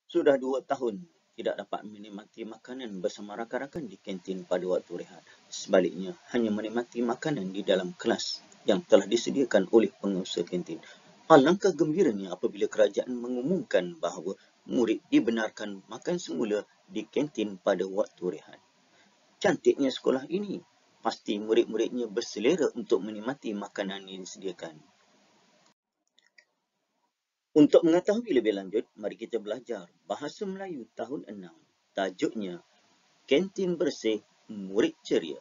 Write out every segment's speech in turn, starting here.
Sudah 2 tahun tidak dapat menikmati makanan bersama rakan-rakan di kantin pada waktu rehat. Sebaliknya, hanya menikmati makanan di dalam kelas yang telah disediakan oleh pengusaha kantin. Alangkah gembiranya apabila kerajaan mengumumkan bahawa murid dibenarkan makan semula di kantin pada waktu rehat. Cantiknya sekolah ini. Pasti murid-muridnya berselera untuk menikmati makanan yang disediakan. Untuk mengetahui lebih lanjut, mari kita belajar Bahasa Melayu tahun 6. Tajuknya, Kantin Bersih, Murid Ceria.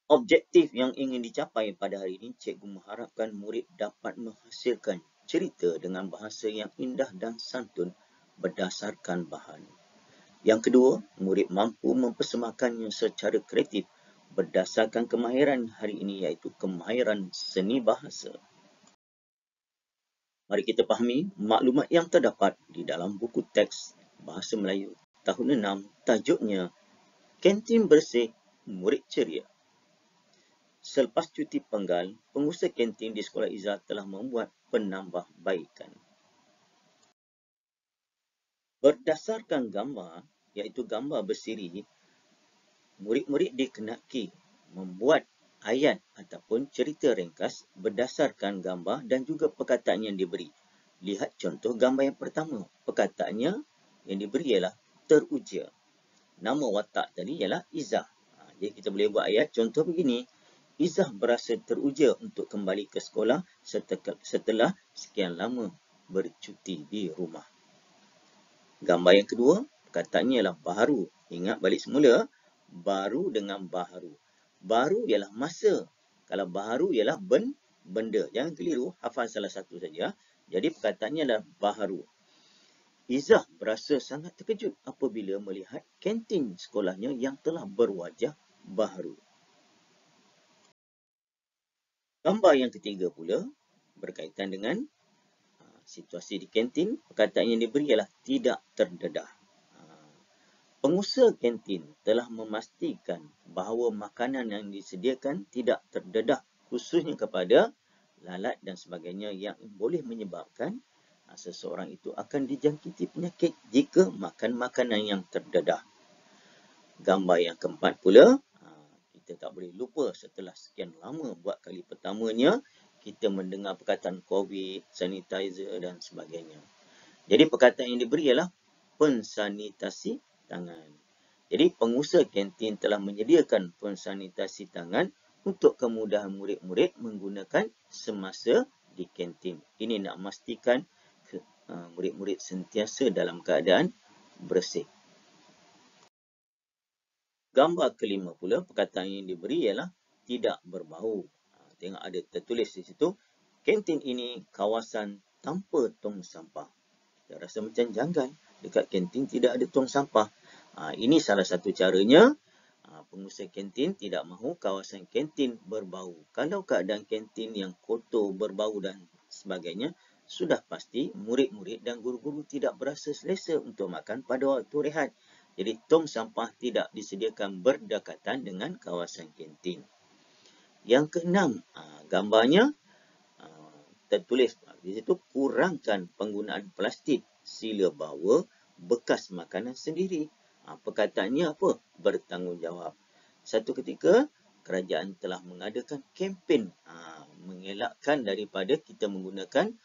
Objektif yang ingin dicapai pada hari ini, cikgu mengharapkan murid dapat menghasilkan cerita dengan bahasa yang indah dan santun berdasarkan bahan. Yang kedua, murid mampu mempersembahkannya secara kreatif berdasarkan kemahiran hari ini iaitu kemahiran seni bahasa. Mari kita fahami maklumat yang terdapat di dalam buku teks Bahasa Melayu tahun 6, tajuknya Kantin Bersih, Murid Ceria. Selepas cuti penggal, pengusaha kantin di Sekolah Izzah telah membuat penambahbaikan. Berdasarkan gambar, iaitu gambar bersiri, murid-murid dikenaki membuat ayat ataupun cerita ringkas berdasarkan gambar dan juga perkataan yang diberi. Lihat contoh gambar yang pertama. Perkataannya yang diberi ialah teruja. Nama watak tadi ialah Izzah. Jadi kita boleh buat ayat contoh begini. Izzah berasa teruja untuk kembali ke sekolah setelah sekian lama bercuti di rumah. Gambar yang kedua, perkataannya ialah baharu. Ingat balik semula, baru dengan baharu. Baru ialah masa. Kalau baharu ialah benda. Jangan keliru, hafal salah satu saja. Jadi perkataannya adalah baharu. Izzah berasa sangat terkejut apabila melihat kantin sekolahnya yang telah berwajah baharu. Gambar yang ketiga pula berkaitan dengan situasi di kantin. Perkataan yang diberi ialah tidak terdedah. Pengusaha kantin telah memastikan bahawa makanan yang disediakan tidak terdedah khususnya kepada lalat dan sebagainya yang boleh menyebabkan seseorang itu akan dijangkiti penyakit jika makan makanan yang terdedah. Gambar yang keempat pula, kita tak boleh lupa setelah sekian lama buat kali pertamanya kita mendengar perkataan COVID, sanitizer dan sebagainya. Jadi perkataan yang diberi ialah pensanitasi tangan. Jadi pengusaha kantin telah menyediakan pensanitasi tangan untuk kemudahan murid-murid menggunakan semasa di kantin. Ini nak memastikan murid-murid sentiasa dalam keadaan bersih. Gambar kelima pula, perkataan yang diberi ialah tidak berbau. Tengok ada tertulis di situ, kantin ini kawasan tanpa tong sampah. Kita rasa macam janggal, dekat kantin tidak ada tong sampah. Ini salah satu caranya, pengusaha kantin tidak mahu kawasan kantin berbau. Kalau keadaan kantin yang kotor, berbau dan sebagainya, sudah pasti murid-murid dan guru-guru tidak berasa selesa untuk makan pada waktu rehat. Jadi tong sampah tidak disediakan berdekatan dengan kawasan kantin. Yang keenam, gambarnya tertulis di situ, kurangkan penggunaan plastik, sila bawa bekas makanan sendiri. Perkataannya apa? Bertanggungjawab. Satu ketika, kerajaan telah mengadakan kempen mengelakkan daripada kita menggunakan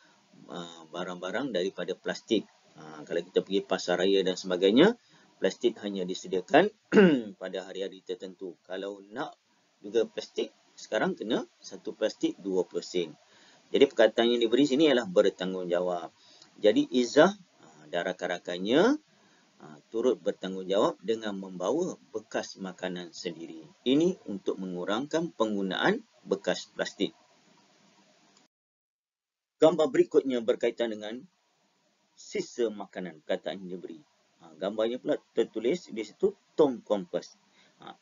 barang-barang daripada plastik. Kalau kita pergi pasar raya dan sebagainya, plastik hanya disediakan pada hari-hari tertentu. Kalau nak juga plastik, sekarang kena satu plastik 20 sen. Jadi perkataan yang diberi sini ialah bertanggungjawab. Jadi Izzah dan rakan-rakannya turut bertanggungjawab dengan membawa bekas makanan sendiri. Ini untuk mengurangkan penggunaan bekas plastik. Gambar berikutnya berkaitan dengan sisa makanan, perkataan yang diberi. Gambarnya pula tertulis di situ tong kompos.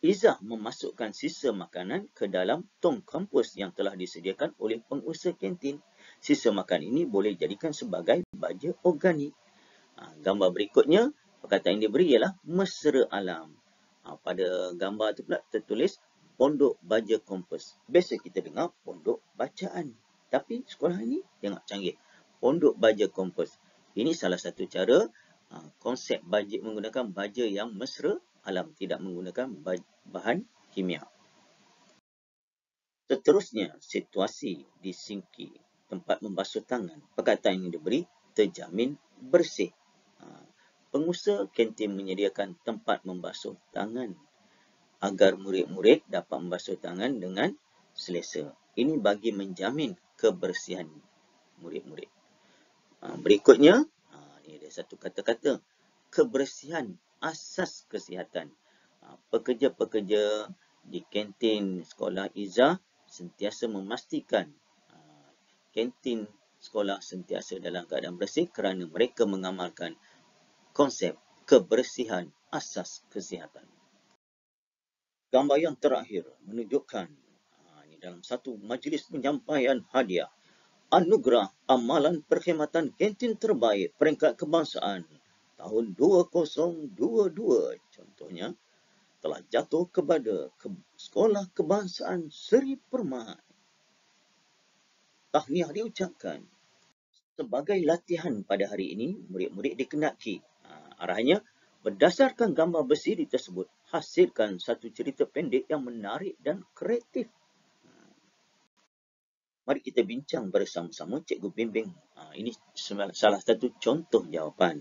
Izzah memasukkan sisa makanan ke dalam tong kompos yang telah disediakan oleh pengusaha kantin. Sisa makanan ini boleh dijadikan sebagai baja organik. Gambar berikutnya, perkataan yang diberi ialah mesra alam. Pada gambar itu pula tertulis pondok baja kompos. Biasa kita dengar pondok bacaan. Tapi sekolah ini tengok canggih. Pondok baja kompos. Ini salah satu cara konsep bajet menggunakan baja yang mesra alam, tidak menggunakan bahan kimia. Seterusnya, situasi di sinki, tempat membasuh tangan. Perkataan yang diberi terjamin bersih. Pengusaha kantin menyediakan tempat membasuh tangan agar murid-murid dapat membasuh tangan dengan selesa. Ini bagi menjamin kebersihan murid-murid. Berikutnya, ini ada satu kata-kata, kebersihan asas kesihatan. Pekerja-pekerja di kantin sekolah Izzah sentiasa memastikan kantin sekolah sentiasa dalam keadaan bersih kerana mereka mengamalkan konsep kebersihan asas kesihatan. Gambar yang terakhir menunjukkan ini dalam satu majlis penyampaian hadiah Anugerah Amalan Perkhidmatan Kantin Terbaik Peringkat Kebangsaan tahun 2022 contohnya telah jatuh kepada Sekolah Kebangsaan Seri Permai. Tahniah diucapkan. Sebagai latihan pada hari ini, murid-murid dikenaki. Arahannya, berdasarkan gambar bersiri tersebut, hasilkan satu cerita pendek yang menarik dan kreatif. Mari kita bincang bersama-sama, Cikgu bimbing. Ini salah satu contoh jawapan.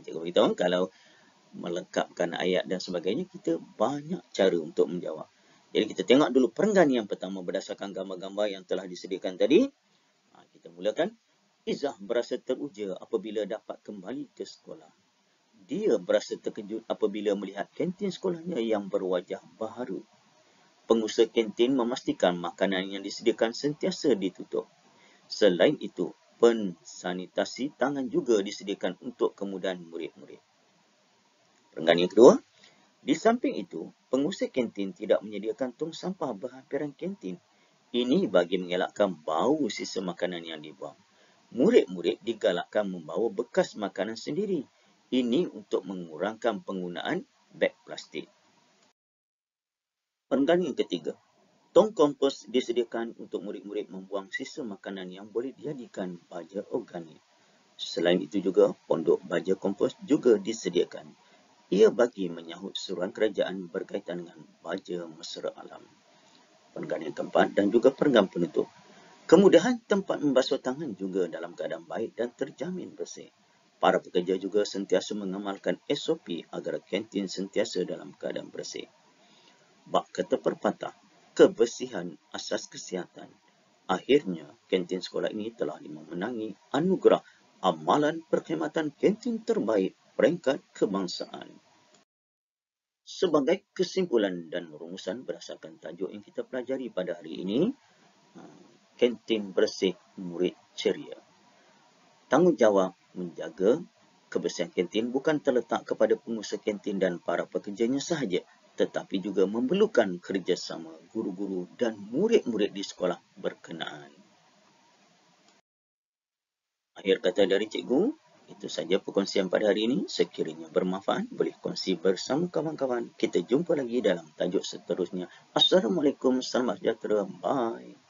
Cikgu beritahu kalau melengkapkan ayat dan sebagainya, kita banyak cara untuk menjawab. Jadi kita tengok dulu perenggan yang pertama berdasarkan gambar-gambar yang telah disediakan tadi. Kita mulakan. Izzah berasa teruja apabila dapat kembali ke sekolah. Dia berasa terkejut apabila melihat kantin sekolahnya yang berwajah baharu. Pengusaha kantin memastikan makanan yang disediakan sentiasa ditutup. Selain itu, pensanitasi tangan juga disediakan untuk kemudahan murid-murid. Perenggan yang kedua, di samping itu, pengusaha kantin tidak menyediakan tong sampah berhampiran kantin. Ini bagi mengelakkan bau sisa makanan yang dibuang. Murid-murid digalakkan membawa bekas makanan sendiri. Ini untuk mengurangkan penggunaan beg plastik. Perenggan yang ketiga, tong kompos disediakan untuk murid-murid membuang sisa makanan yang boleh dijadikan baja organik. Selain itu juga, pondok baja kompos juga disediakan. Ia bagi menyahut seruan kerajaan berkaitan dengan baja mesra alam. Perenggan yang keempat dan juga perenggan penutup. Kemudahan tempat membasuh tangan juga dalam keadaan baik dan terjamin bersih. Para pekerja juga sentiasa mengamalkan SOP agar kantin sentiasa dalam keadaan bersih. Bak kata perpatah, kebersihan asas kesihatan. Akhirnya, kantin sekolah ini telah memenangi anugerah Amalan Perkhidmatan Kantin Terbaik Peringkat Kebangsaan. Sebagai kesimpulan dan rumusan berdasarkan tajuk yang kita pelajari pada hari ini, kantin bersih, murid ceria. Tanggungjawab menjaga kebersihan kantin bukan terletak kepada pengusaha kantin dan para pekerjanya sahaja, tetapi juga memerlukan kerjasama guru-guru dan murid-murid di sekolah berkenaan. Akhir kata dari cikgu, itu saja perkongsian pada hari ini. Sekiranya bermanfaat, boleh kongsi bersama kawan-kawan. Kita jumpa lagi dalam tajuk seterusnya. Assalamualaikum, selamat sejahtera, bye.